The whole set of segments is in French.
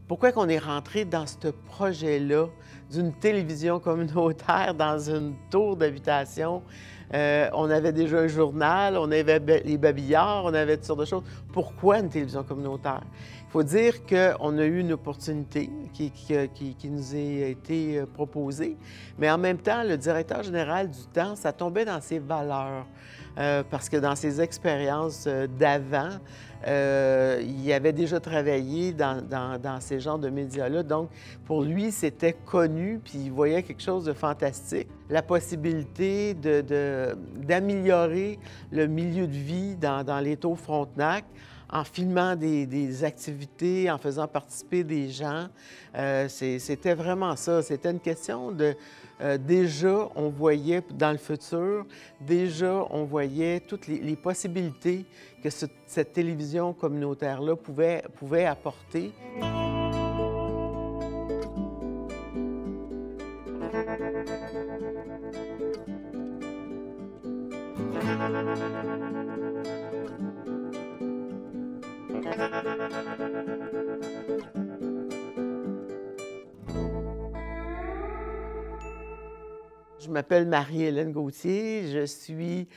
Pourquoi qu'on est rentré dans ce projet-là d'une télévision communautaire dans une tour d'habitation? On avait déjà un journal, on avait les babillards, on avait toutes sortes de choses. Pourquoi une télévision communautaire? Il faut dire qu'on a eu une opportunité qui nous a été proposée, mais en même temps, le directeur général du temps, ça tombait dans ses valeurs. Parce que dans ses expériences d'avant, il avait déjà travaillé dans ces genres de médias-là. Donc, pour lui, c'était connu, puis il voyait quelque chose de fantastique. La possibilité d'améliorer le milieu de vie dans les Tours Frontenac en filmant des activités, en faisant participer des gens. C'était vraiment ça. C'était une question de... déjà, on voyait dans le futur, déjà, on voyait toutes les possibilités que cette télévision communautaire-là pouvait apporter. Je m'appelle Marie-Hélène Gauthier, je suis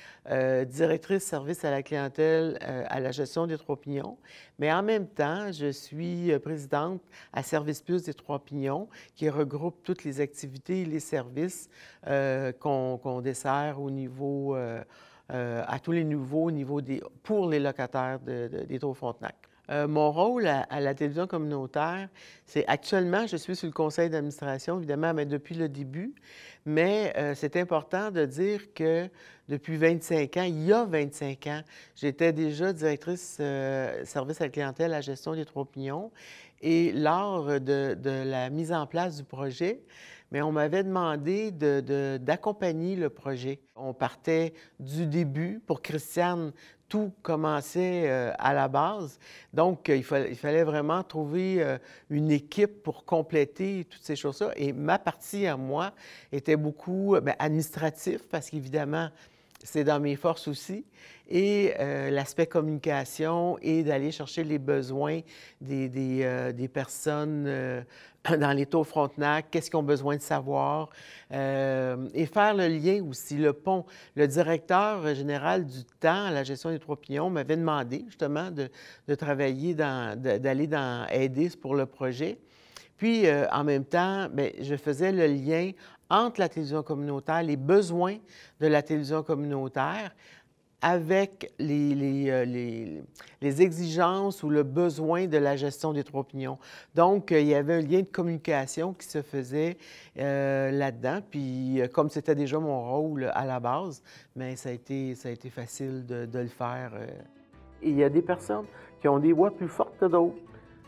directrice service à la clientèle à la gestion des Trois-Pignons, mais en même temps, je suis présidente à Service Plus des Trois-Pignons, qui regroupe toutes les activités et les services qu'on dessert au niveau, à tous les niveaux, pour les locataires des Tours Frontenac. Mon rôle à la télévision communautaire, c'est actuellement, je suis sur le conseil d'administration, évidemment, mais depuis le début, mais c'est important de dire que depuis 25 ans, il y a 25 ans, j'étais déjà directrice service à la clientèle à la gestion des Trois-Pignons, et lors de la mise en place du projet, mais on m'avait demandé d'accompagner le projet. On partait du début. Pour Christiane, tout commençait à la base. Donc, il fallait vraiment trouver une équipe pour compléter toutes ces choses-là. Et ma partie à moi était beaucoup administratif, parce qu'évidemment, c'est dans mes forces aussi, et l'aspect communication et d'aller chercher les besoins des personnes dans les Tours Frontenac, qu'est-ce qu'ils ont besoin de savoir, et faire le lien aussi, le pont. Le directeur général du temps à la gestion des Trois-Pignons m'avait demandé justement de travailler, d'aller aider pour le projet. Puis, en même temps, bien, je faisais le lien entre la télévision communautaire, les besoins de la télévision communautaire, avec les exigences ou le besoin de la gestion des Trois-Pignons. Donc, il y avait un lien de communication qui se faisait là-dedans. Puis, comme c'était déjà mon rôle à la base, bien, ça a été facile de le faire. Et il y a des personnes qui ont des voix plus fortes que d'autres.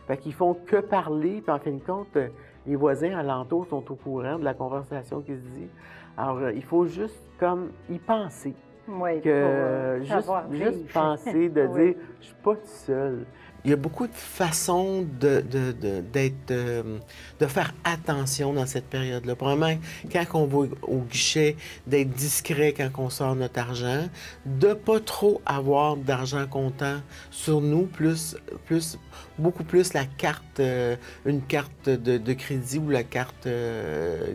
Fait qu'ils font que parler, puis en fin de compte, les voisins alentours sont au courant de la conversation qui se dit. Alors, il faut juste comme y penser. Oui, Juste penser, de oui. dire, je suis pas tout seul. Il y a beaucoup de façons de faire attention dans cette période-là. Premièrement, quand on va au guichet, d'être discret quand on sort notre argent, de ne pas trop avoir d'argent comptant sur nous, beaucoup plus la carte, une carte de crédit ou la carte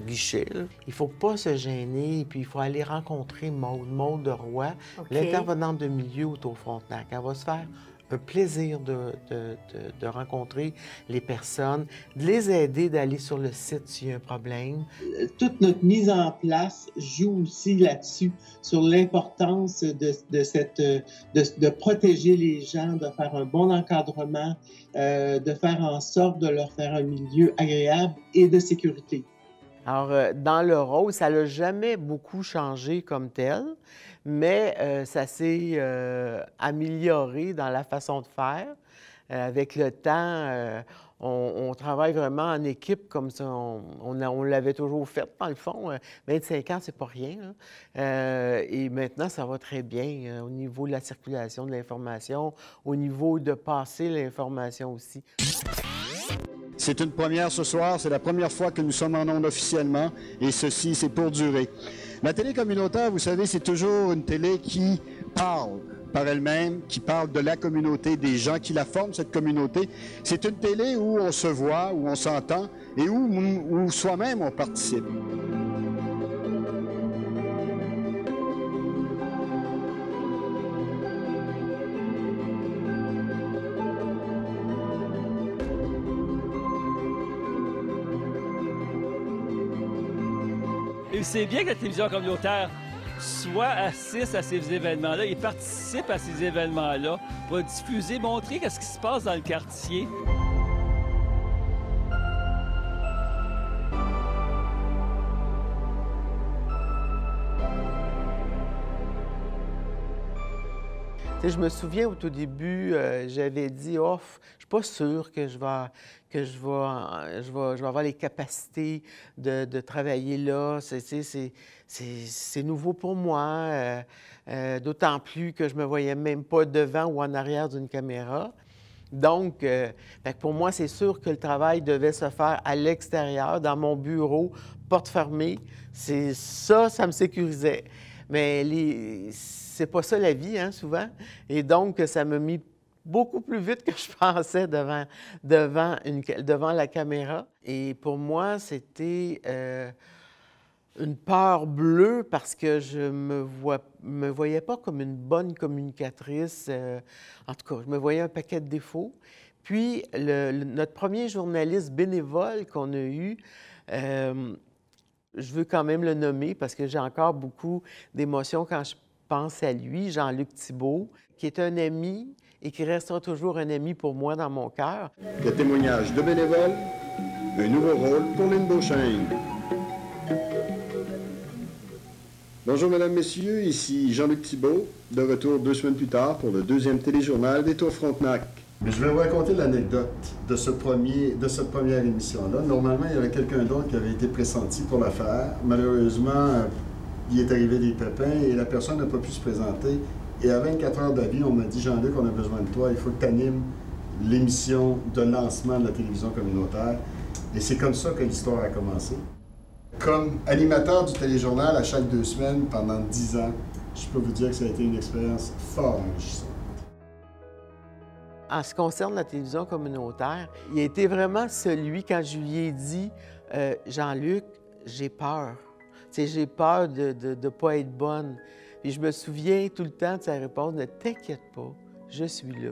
guichet. Là. Il ne faut pas se gêner, puis il faut aller rencontrer Maude Roy, l'intervenante de milieu au Tours Frontenac. Elle va se faire un plaisir de rencontrer les personnes, de les aider d'aller sur le site s'il y a un problème. Toute notre mise en place joue aussi là-dessus, sur l'importance de protéger les gens, de faire un bon encadrement, de faire en sorte de leur faire un milieu agréable et de sécurité. Alors, dans le rôle, ça n'a jamais beaucoup changé comme tel, mais ça s'est amélioré dans la façon de faire. Avec le temps, on travaille vraiment en équipe comme ça. On l'avait toujours fait, dans le fond. 25 ans, c'est pas rien. Et maintenant, ça va très bien au niveau de la circulation de l'information, au niveau de passer l'information aussi. C'est une première ce soir, c'est la première fois que nous sommes en ondes officiellement, et ceci, c'est pour durer. La télé communautaire, vous savez, c'est toujours une télé qui parle par elle-même, qui parle de la communauté, des gens qui la forment, cette communauté. C'est une télé où on se voit, où on s'entend et où soi-même on participe. Et c'est bien que la télévision communautaire soit assiste à ces événements-là et participe à ces événements-là pour diffuser, montrer ce qui se passe dans le quartier. Tu sais, je me souviens au tout début, j'avais dit, oh, je suis pas sûr que je vais avoir les capacités de travailler là. C'est nouveau pour moi, d'autant plus que je me voyais même pas devant ou en arrière d'une caméra. Donc, fait que pour moi, c'est sûr que le travail devait se faire à l'extérieur, dans mon bureau, porte fermée. Ça me sécurisait. Mais c'est pas ça la vie, hein, souvent. Et donc, ça m'a mis beaucoup plus vite que je pensais devant la caméra. Et pour moi, c'était une peur bleue parce que je me voyais pas comme une bonne communicatrice. En tout cas, je me voyais un paquet de défauts. Puis, notre premier journaliste bénévole qu'on a eu, je veux quand même le nommer parce que j'ai encore beaucoup d'émotions quand je pense à lui, Jean-Luc Thibault, qui est un ami et qui restera toujours un ami pour moi dans mon cœur. Le témoignage de bénévoles, un nouveau rôle pour Lynn Beauchesne. Bonjour, mesdames, messieurs, ici Jean-Luc Thibault, de retour 2 semaines plus tard pour le 2e téléjournal des Tours Frontenac. Mais je vais vous raconter l'anecdote de cette première émission-là. Normalement, il y avait quelqu'un d'autre qui avait été pressenti pour la faire. Malheureusement, il est arrivé des pépins et la personne n'a pas pu se présenter. Et à 24 heures d'avis, on m'a dit, Jean-Luc, on a besoin de toi, il faut que tu animes l'émission de lancement de la télévision communautaire. Et c'est comme ça que l'histoire a commencé. Comme animateur du téléjournal à chaque 2 semaines pendant 10 ans, je peux vous dire que ça a été une expérience fort enrichissante. En ce qui concerne la télévision communautaire, il a été vraiment celui, quand je lui ai dit Jean-Luc, j'ai peur. Tu sais, j'ai peur de ne pas être bonne. Puis je me souviens tout le temps de sa réponse, ne t'inquiète pas, je suis là.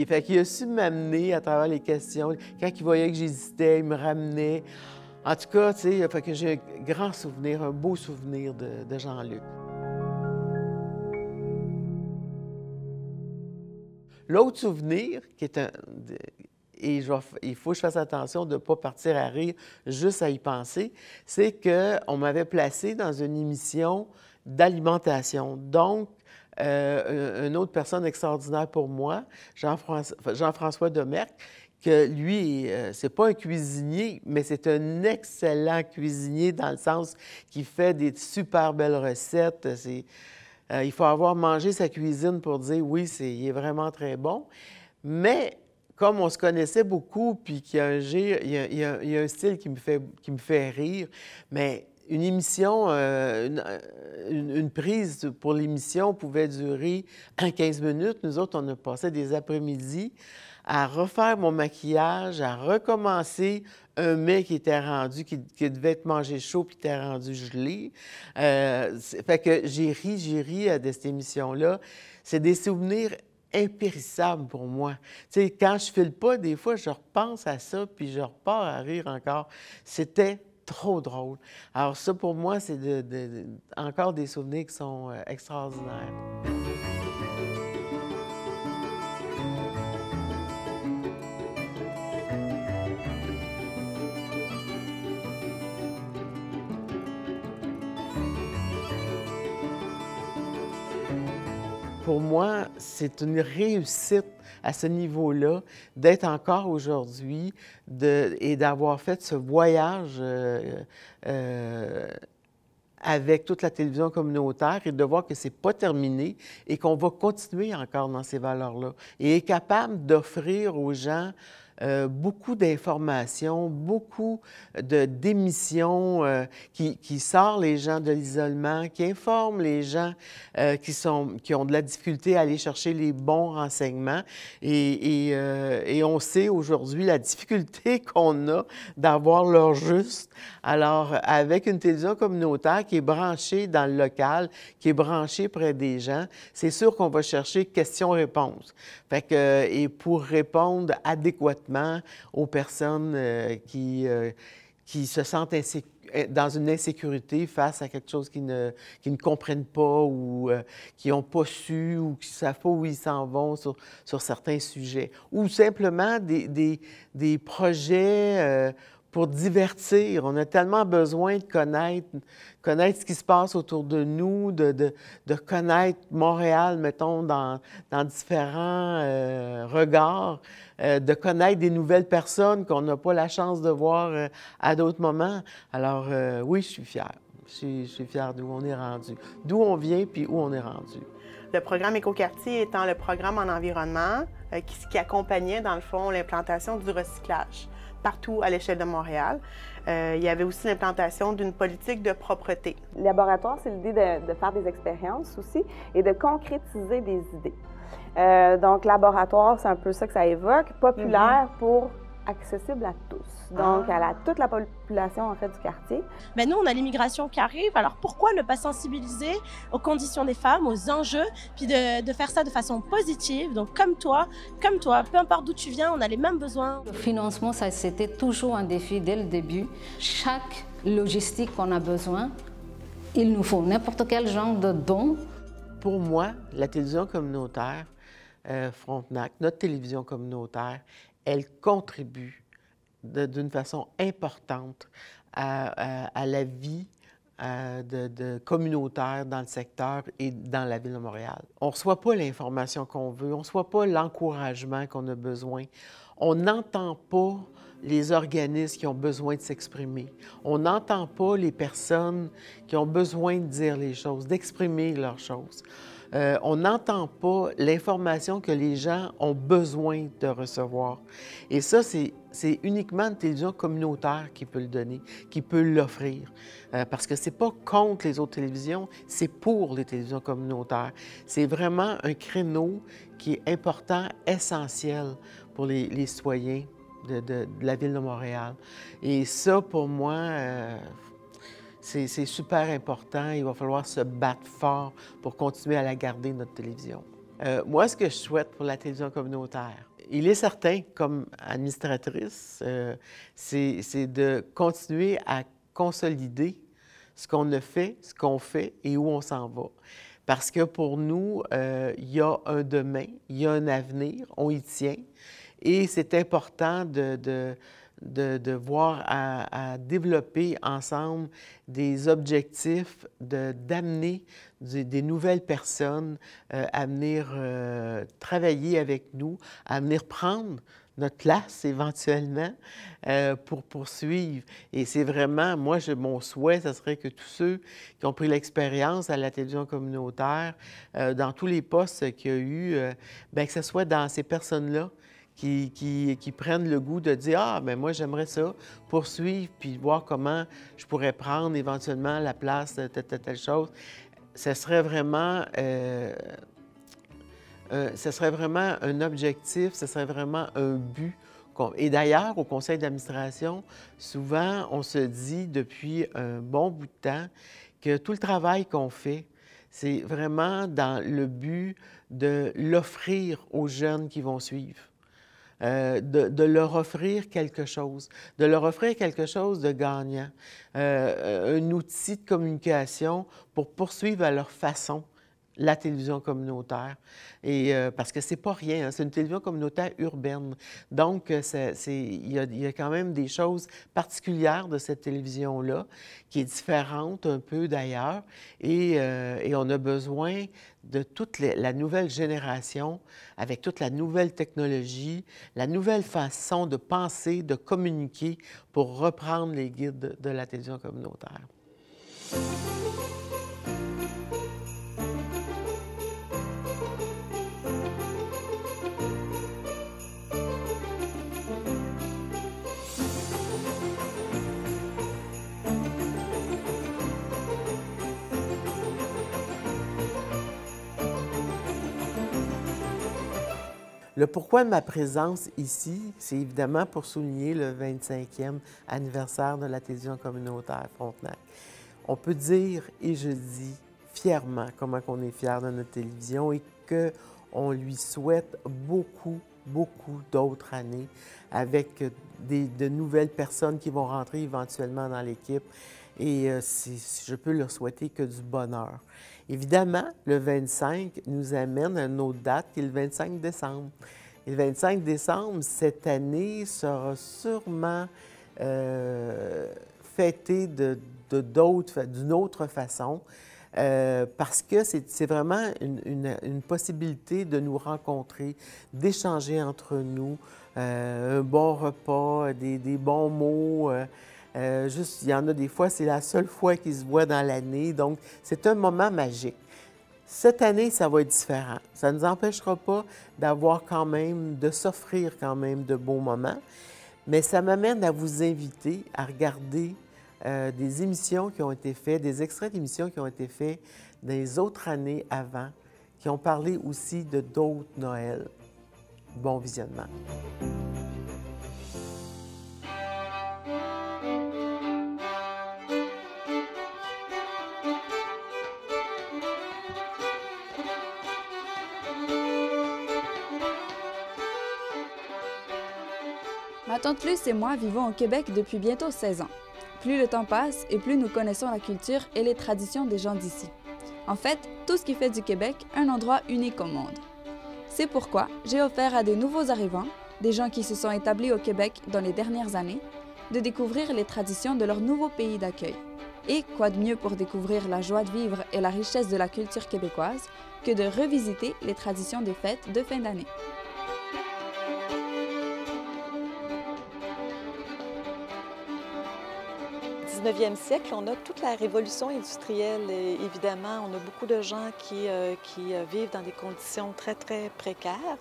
Fait qu'il a su m'amener à travers les questions. Quand il voyait que j'hésitais, il me ramenait. En tout cas, tu sais, fait que j'ai un grand souvenir, un beau souvenir de Jean-Luc. L'autre souvenir, qui est et il faut que je fasse attention de ne pas partir à rire juste à y penser, c'est qu'on m'avait placé dans une émission d'alimentation. Donc, une autre personne extraordinaire pour moi, Jean-François Domergue, que lui, c'est pas un cuisinier, mais c'est un excellent cuisinier dans le sens qu'il fait des super belles recettes. Il faut avoir mangé sa cuisine pour dire oui, il est vraiment très bon. Mais comme on se connaissait beaucoup, puis qu'il y a il y a un style qui me fait rire, mais une émission, une prise pour l'émission pouvait durer 15 minutes. Nous autres, on a passé des après-midi à refaire mon maquillage, à recommencer un mets qui était rendu, qui devait être mangé chaud puis qui était rendu gelé. Fait que j'ai ri de cette émission-là. C'est des souvenirs impérissables pour moi. Tu sais, quand je file pas, des fois, je repense à ça puis je repars à rire encore. C'était trop drôle. Alors ça, pour moi, c'est encore des souvenirs qui sont extraordinaires. Pour moi, c'est une réussite à ce niveau-là d'être encore aujourd'hui et d'avoir fait ce voyage avec toute la télévision communautaire et de voir que c'est pas terminé et qu'on va continuer encore dans ces valeurs-là et est capable d'offrir aux gens beaucoup d'informations, beaucoup d'émissions qui sortent les gens de l'isolement, qui informent les gens qui ont de la difficulté à aller chercher les bons renseignements. Et on sait aujourd'hui la difficulté qu'on a d'avoir l'heure juste. Alors, avec une télévision communautaire qui est branchée dans le local, qui est branchée près des gens, c'est sûr qu'on va chercher questions-réponses. Fait que, et pour répondre adéquatement aux personnes qui se sentent dans une insécurité face à quelque chose qu'ils ne comprennent pas ou qui n'ont pas su ou qui ne savent pas où ils s'en vont sur certains sujets. Ou simplement des projets pour divertir. On a tellement besoin de connaître ce qui se passe autour de nous, de connaître Montréal, mettons, dans différents regards, de connaître des nouvelles personnes qu'on n'a pas la chance de voir à d'autres moments. Alors, oui, je suis fière. Je suis fière d'où on est rendu, d'où on vient puis où on est rendu. Le programme Écoquartier étant le programme en environnement qui accompagnait, dans le fond, l'implantation du recyclage partout à l'échelle de Montréal. Il y avait aussi l'implantation d'une politique de propreté. Le laboratoire, c'est l'idée de faire des expériences aussi et de concrétiser des idées. Donc, laboratoire, c'est un peu ça que ça évoque, populaire pour accessible à tous, donc à toute la population en fait du quartier. Mais nous, on a l'immigration qui arrive, alors pourquoi ne pas sensibiliser aux conditions des femmes, aux enjeux, puis de faire ça de façon positive, donc comme toi, peu importe d'où tu viens, on a les mêmes besoins. Le financement, ça c'était toujours un défi dès le début. Chaque logistique qu'on a besoin, il nous faut n'importe quel genre de don. Pour moi, la télévision communautaire Frontenac, notre télévision communautaire, elle contribue d'une façon importante à la vie communautaire dans le secteur et dans la Ville de Montréal. On ne reçoit pas l'information qu'on veut, on ne reçoit pas l'encouragement qu'on a besoin. On n'entend pas les organismes qui ont besoin de s'exprimer. On n'entend pas les personnes qui ont besoin de dire les choses, d'exprimer leurs choses. On n'entend pas l'information que les gens ont besoin de recevoir. Et ça, c'est uniquement une télévision communautaire qui peut le donner, qui peut l'offrir. Parce que c'est pas contre les autres télévisions, c'est pour les télévisions communautaires. C'est vraiment un créneau qui est important, essentiel pour les citoyens de la Ville de Montréal. Et ça, pour moi, c'est super important. Il va falloir se battre fort pour continuer à la garder, notre télévision. Moi, ce que je souhaite pour la télévision communautaire, il est certain, comme administratrice, c'est de continuer à consolider ce qu'on a fait, ce qu'on fait et où on s'en va. Parce que pour nous, il y a un demain, il y a un avenir, on y tient. Et c'est important de voir à développer ensemble des objectifs, d'amener des nouvelles personnes à venir travailler avec nous, à venir prendre notre place éventuellement pour poursuivre. Et c'est vraiment, moi, mon souhait, ce serait que tous ceux qui ont pris l'expérience à la télévision communautaire, dans tous les postes qu'il y a eu, bien, que ce soit dans ces personnes-là qui prennent le goût de dire « Ah, bien moi, j'aimerais ça, poursuivre, puis voir comment je pourrais prendre éventuellement la place de telle chose. » Ce serait vraiment un objectif, ce serait vraiment un but. Et d'ailleurs, au conseil d'administration, souvent, on se dit depuis un bon bout de temps que tout le travail qu'on fait, c'est vraiment dans le but de l'offrir aux jeunes qui vont suivre. De leur offrir quelque chose, de leur offrir quelque chose de gagnant, un outil de communication pour poursuivre à leur façon la télévision communautaire. Et, parce que c'est pas rien, hein, c'est une télévision communautaire urbaine. Donc, il y a quand même des choses particulières de cette télévision-là, qui est différente un peu d'ailleurs. Et on a besoin de toute la nouvelle génération, avec toute la nouvelle technologie, la nouvelle façon de penser, de communiquer pour reprendre les guides de la télévision communautaire. Le pourquoi de ma présence ici, c'est évidemment pour souligner le 25e anniversaire de la télévision communautaire Frontenac. On peut dire, et je dis fièrement, comment on est fiers de notre télévision et qu'on lui souhaite beaucoup d'autres années avec de nouvelles personnes qui vont rentrer éventuellement dans l'équipe. Et je peux leur souhaiter que du bonheur. Évidemment, le 25 nous amène à une autre date qui est le 25 décembre. Et le 25 décembre, cette année, sera sûrement fêté d'une autre façon. Parce que c'est vraiment une possibilité de nous rencontrer, d'échanger entre nous, un bon repas, des bons mots. Juste, il y en a des fois, c'est la seule fois qu'ils se voient dans l'année. Donc, c'est un moment magique. Cette année, ça va être différent. Ça ne nous empêchera pas d'avoir quand même, de s'offrir quand même de beaux moments. Mais ça m'amène à vous inviter à regarder des émissions qui ont été faites, des extraits d'émissions qui ont été faits dans les autres années avant, qui ont parlé aussi de d'autres Noëls. Bon visionnement. Ma tante Luce et moi vivons au Québec depuis bientôt 16 ans. Plus le temps passe et plus nous connaissons la culture et les traditions des gens d'ici. En fait, tout ce qui fait du Québec un endroit unique au monde. C'est pourquoi j'ai offert à des nouveaux arrivants, des gens qui se sont établis au Québec dans les dernières années, de découvrir les traditions de leur nouveau pays d'accueil. Et quoi de mieux pour découvrir la joie de vivre et la richesse de la culture québécoise que de revisiter les traditions des fêtes de fin d'année. Au 19e siècle, on a toute la révolution industrielle. Et évidemment, on a beaucoup de gens qui vivent dans des conditions très, très précaires.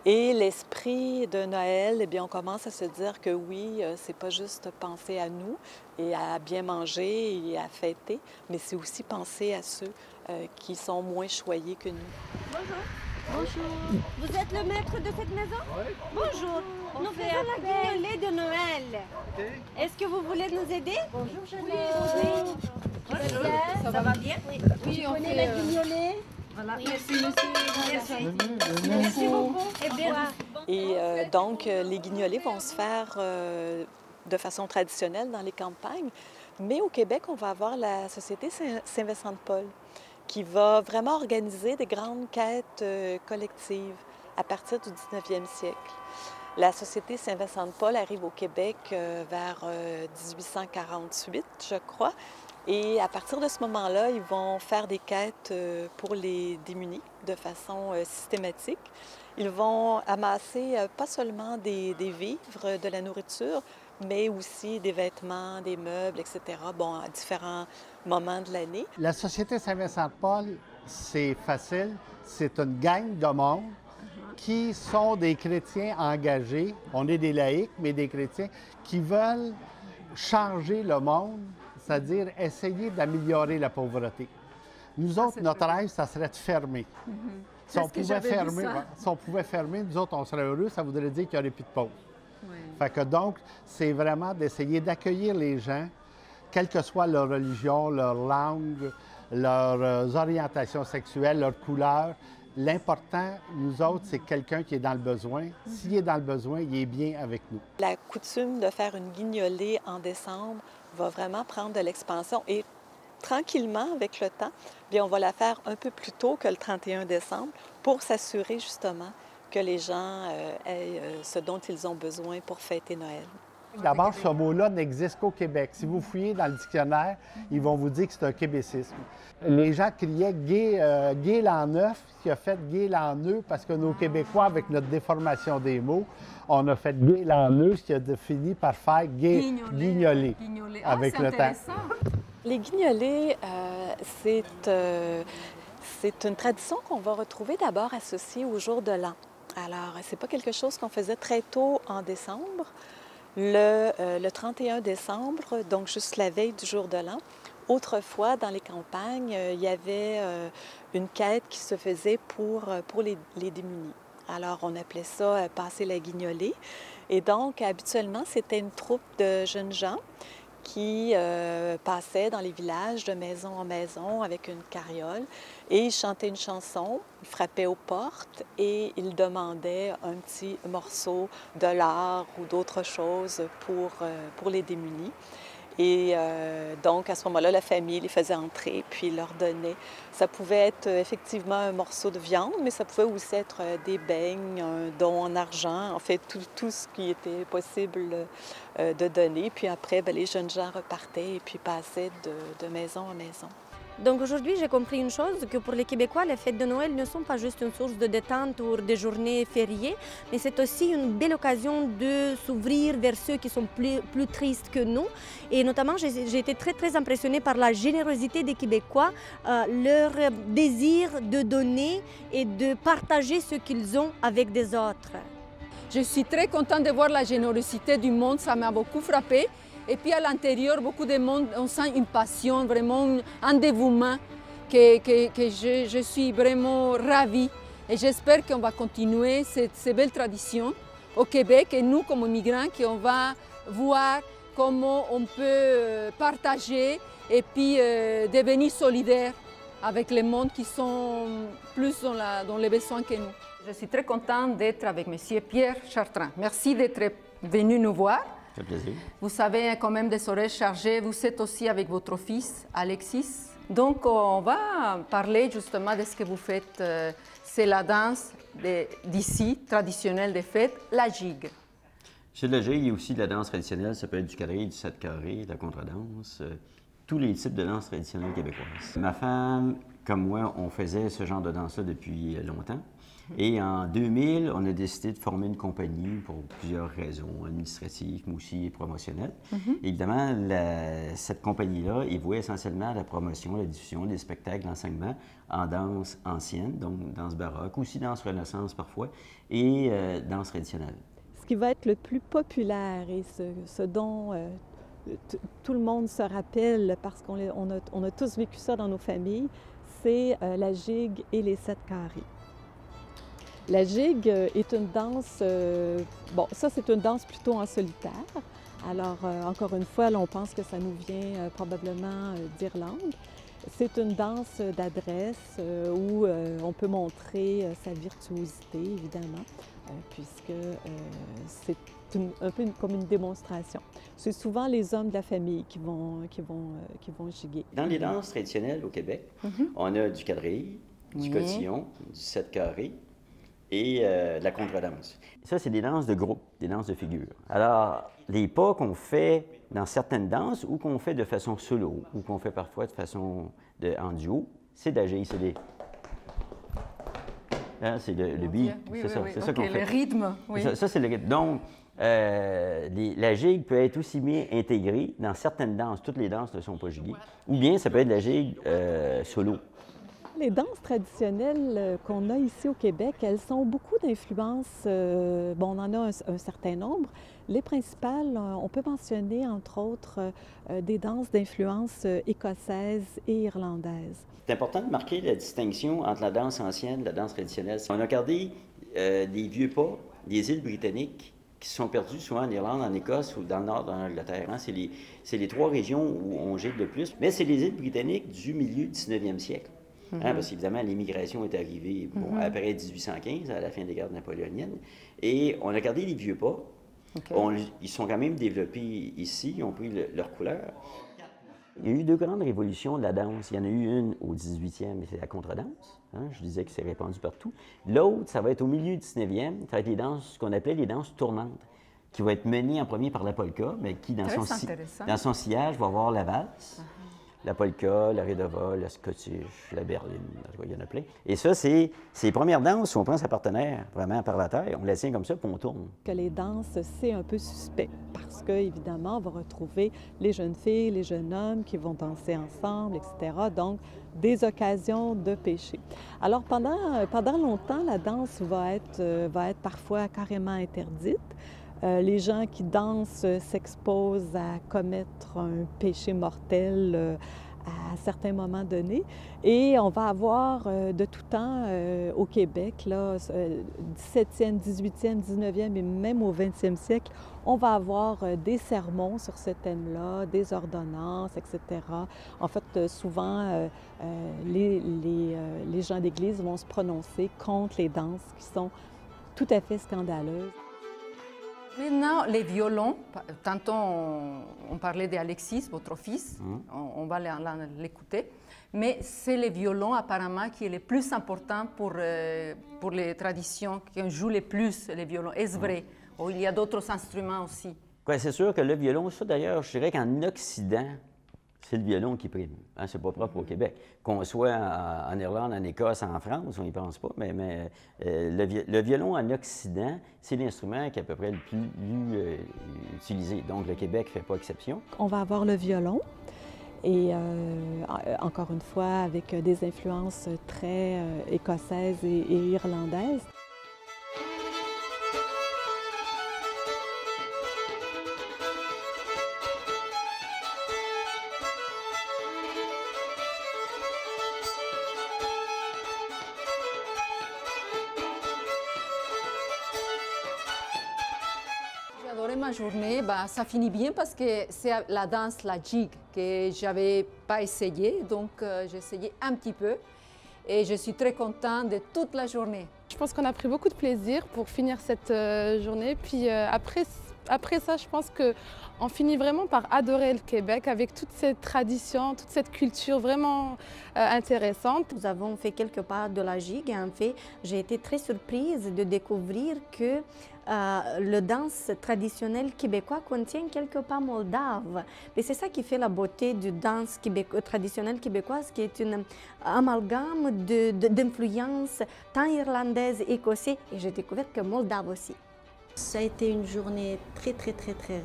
Et l'esprit de Noël, eh bien, on commence à se dire que oui, c'est pas juste penser à nous et à bien manger et à fêter, mais c'est aussi penser à ceux qui sont moins choyés que nous. Bonjour. Bonjour. Vous êtes le maître de cette maison? Oui. Bonjour. Nous faisons la guignolée de Noël. Okay. Est-ce que vous voulez nous aider? Bonjour, Jeannette. Oui. Bonjour. Ça va bien? Oui. Oui, on fait la guignolée. Voilà. Oui. Merci, monsieur. Merci. Merci beaucoup. Et bien. Et donc, les guignolées vont se faire de façon traditionnelle dans les campagnes. Mais au Québec, on va avoir la Société Saint-Vincent-de-Paul qui va vraiment organiser des grandes quêtes collectives à partir du 19e siècle. La Société Saint-Vincent-de-Paul arrive au Québec vers 1848, je crois. Et à partir de ce moment-là, ils vont faire des quêtes pour les démunis de façon systématique. Ils vont amasser pas seulement des vivres, de la nourriture, mais aussi des vêtements, des meubles, etc., bon, à différents moments de l'année. La Société Saint-Vincent-de-Paul, c'est facile. C'est une gang de monde qui sont des chrétiens engagés. On est des laïcs, mais des chrétiens qui veulent changer le monde, c'est-à-dire essayer d'améliorer la pauvreté. Nous autres, notre rêve, ça serait de fermer. Si on pouvait fermer, nous autres, on serait heureux. Ça voudrait dire qu'il n'y aurait plus de pauvres. Oui. Fait que donc, c'est vraiment d'essayer d'accueillir les gens, quelle que soit leur religion, leur langue, leurs orientations sexuelles, leur couleur. L'important, nous autres, c'est quelqu'un qui est dans le besoin. S'il est dans le besoin, il est bien avec nous. La coutume de faire une guignolée en décembre va vraiment prendre de l'expansion et tranquillement, avec le temps, bien, on va la faire un peu plus tôt que le 31 décembre pour s'assurer justement que les gens aient ce dont ils ont besoin pour fêter Noël. D'abord, ce mot-là n'existe qu'au Québec. Si vous fouillez dans le dictionnaire, ils vont vous dire que c'est un québécisme. Les gens criaient Gay l'an neuf, qui a fait Gay l'an nœud, parce que nos Québécois, avec notre déformation des mots, on a fait Gay l'an nœud, ce qui a fini par faire guignolé avec le temps. Les guignolées, c'est une tradition qu'on va retrouver d'abord associée au jour de l'an. Alors, c'est pas quelque chose qu'on faisait très tôt en décembre. Le 31 décembre, donc juste la veille du jour de l'an, autrefois, dans les campagnes, il y avait une quête qui se faisait pour les démunis. Alors, on appelait ça passer la guignolée. Et donc, habituellement, c'était une troupe de jeunes gens qui passaient dans les villages de maison en maison avec une carriole et ils chantaient une chanson, ils frappaient aux portes et ils demandaient un petit morceau de lard ou d'autres choses pour les démunis. Et donc, à ce moment-là, la famille les faisait entrer, puis leur donnait. Ça pouvait être effectivement un morceau de viande, mais ça pouvait aussi être des beignes, un don en argent, en fait, tout ce qui était possible de donner. Puis après, bien, les jeunes gens repartaient et puis passaient de maison en maison. Donc aujourd'hui, j'ai compris une chose, que pour les Québécois, les fêtes de Noël ne sont pas juste une source de détente ou des journées fériées, mais c'est aussi une belle occasion de s'ouvrir vers ceux qui sont plus tristes que nous. Et notamment, j'ai été très impressionnée par la générosité des Québécois, leur désir de donner et de partager ce qu'ils ont avec des autres. Je suis très contente de voir la générosité du monde, ça m'a beaucoup frappée. Et puis à l'intérieur, beaucoup de monde, on sent une passion, vraiment un dévouement que je suis vraiment ravie. Et j'espère qu'on va continuer ces belles traditions au Québec et nous, comme migrants, qu'on va voir comment on peut partager et puis devenir solidaires avec les mondes qui sont plus dans les besoins que nous. Je suis très contente d'être avec M. Pierre Chartrand. Merci d'être venu nous voir. Ça fait plaisir. Vous savez quand même des horaires chargés. Vous êtes aussi avec votre fils, Alexis. Donc, on va parler justement de ce que vous faites. C'est la danse d'ici, traditionnelle des fêtes, la gigue. Chez la gigue, il y a aussi de la danse traditionnelle. Ça peut être du quadrille, du 7 carré, de la contredanse. Tous les types de danse traditionnelles québécoises. Ma femme, comme moi, on faisait ce genre de danse-là depuis longtemps. Et en 2000, on a décidé de former une compagnie pour plusieurs raisons, administratives, mais aussi promotionnelles. Évidemment, cette compagnie-là, ils vouaient essentiellement la promotion, la diffusion des spectacles, l'enseignement en danse ancienne, donc danse baroque, aussi danse renaissance parfois, et danse traditionnelle. Ce qui va être le plus populaire et ce dont tout le monde se rappelle, parce qu'on a tous vécu ça dans nos familles, c'est la gigue et les 7 carrés. La gigue est une danse, bon, ça c'est une danse plutôt en solitaire. Alors, encore une fois, là, on pense que ça nous vient probablement d'Irlande. C'est une danse d'adresse où on peut montrer sa virtuosité, évidemment, puisque c'est un peu comme une démonstration. C'est souvent les hommes de la famille qui vont giguer. Dans les danses traditionnelles au Québec, on a du quadrille, du cotillon, du 7 carré, et de la contredanse. Ça, c'est des danses de groupe, des danses de figure. Alors, les pas qu'on fait dans certaines danses ou qu'on fait de façon solo ou qu'on fait parfois de façon en duo, c'est de la gigue, c'est des... Hein, c'est le beat, c'est ça, c'est ça qu'on fait. Le rythme, oui. Ça c'est le rythme. Donc, la gigue peut être aussi bien intégrée dans certaines danses. Toutes les danses ne sont pas giguées. Ou bien, ça peut être de la gigue solo. Les danses traditionnelles qu'on a ici au Québec, elles ont beaucoup d'influences. Bon, on en a un certain nombre. Les principales, on peut mentionner entre autres des danses d'influence écossaise et irlandaise. C'est important de marquer la distinction entre la danse ancienne et la danse traditionnelle. On a gardé des vieux pas des îles britanniques qui se sont perdus souvent en Irlande, en Écosse ou dans le nord de l'Angleterre. Hein. C'est les 3 régions où on gigue le plus. Mais c'est les îles britanniques du milieu du 19e siècle. Hein, parce qu'évidemment, l'immigration est arrivée après 1815, à la fin des guerres napoléoniennes. Et on a gardé les vieux pas. Ils sont quand même développés ici, ils ont pris leur couleur. Il y a eu 2 grandes révolutions de la danse. Il y en a eu une au 18e, c'est la contredanse. Hein, je disais que c'est répandu partout. L'autre, ça va être au milieu du 19e, ça va être les danses, ce qu'on appelait les danses tournantes, qui vont être menées en premier par la polka, mais qui, dans son sillage, va avoir la valse. La polka, la redova, la scottish, la berline, il y en a plein. Et ça, c'est les premières danses où on prend sa partenaire vraiment par la terre, on la tient comme ça, puis on tourne. Que les danses, c'est un peu suspect, parce qu'évidemment, on va retrouver les jeunes filles, les jeunes hommes qui vont danser ensemble, etc. Donc, des occasions de péché. Alors, pendant longtemps, la danse va être parfois carrément interdite. Les gens qui dansent s'exposent à commettre un péché mortel à certains moments donnés. Et on va avoir de tout temps au Québec, là, 17e, 18e, 19e et même au 20e siècle, on va avoir des sermons sur ce thème-là, des ordonnances, etc. En fait, souvent, les gens d'Église vont se prononcer contre les danses qui sont tout à fait scandaleuses. Maintenant, les violons, tantôt on parlait d'Alexis, votre fils, on va l'écouter, mais c'est le violon apparemment qui est le plus important pour les traditions, qui joue le plus les violons. Est-ce vrai? Ou il y a d'autres instruments aussi? Ouais, c'est sûr que le violon, ça d'ailleurs, je dirais qu'en Occident, c'est le violon qui prime. Hein, c'est pas propre au Québec. Qu'on soit en Irlande, en Écosse, en France, on n'y pense pas, mais le violon en Occident, c'est l'instrument qui est à peu près le plus utilisé. Donc le Québec ne fait pas exception. On va avoir le violon, et encore une fois, avec des influences très écossaises et irlandaises. Ma journée, ça finit bien parce que c'est la danse, la jig, que je n'avais pas essayé, donc j'ai essayé un petit peu et je suis très contente de toute la journée. Je pense qu'on a pris beaucoup de plaisir pour finir cette journée, puis après ça, je pense qu'on finit vraiment par adorer le Québec avec toute cette tradition, toute cette culture vraiment intéressante. Nous avons fait quelque part de la gigue et en fait, j'ai été très surprise de découvrir que le danse traditionnel québécois contient quelque part moldave. Et c'est ça qui fait la beauté du danse traditionnelle québécoise, qui est une amalgame d'influences tant irlandaises, écossaises, et j'ai découvert que moldave aussi. Ça a été une journée très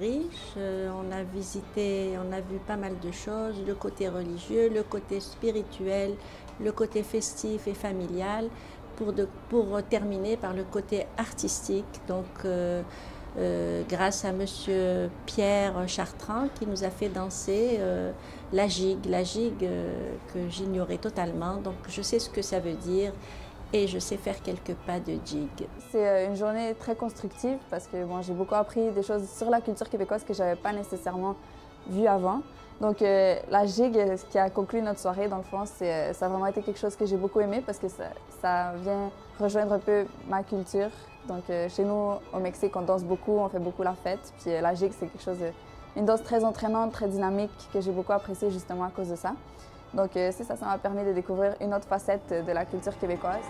riche. On a visité, on a vu pas mal de choses, le côté religieux, le côté spirituel, le côté festif et familial, pour terminer par le côté artistique. Donc, grâce à M. Pierre Chartrand qui nous a fait danser la gigue que j'ignorais totalement. Donc, je sais ce que ça veut dire. Et je sais faire quelques pas de jig. C'est une journée très constructive parce que j'ai beaucoup appris des choses sur la culture québécoise que je n'avais pas nécessairement vues avant. Donc la gigue, ce qui a conclu notre soirée, dans le fond, ça a vraiment été quelque chose que j'ai beaucoup aimé parce que ça vient rejoindre un peu ma culture. Donc chez nous, au Mexique, on danse beaucoup, on fait beaucoup la fête. Puis la gigue, c'est quelque chose, une danse très entraînante, très dynamique que j'ai beaucoup appréciée justement à cause de ça. Donc c'est ça, ça m'a permis de découvrir une autre facette de la culture québécoise.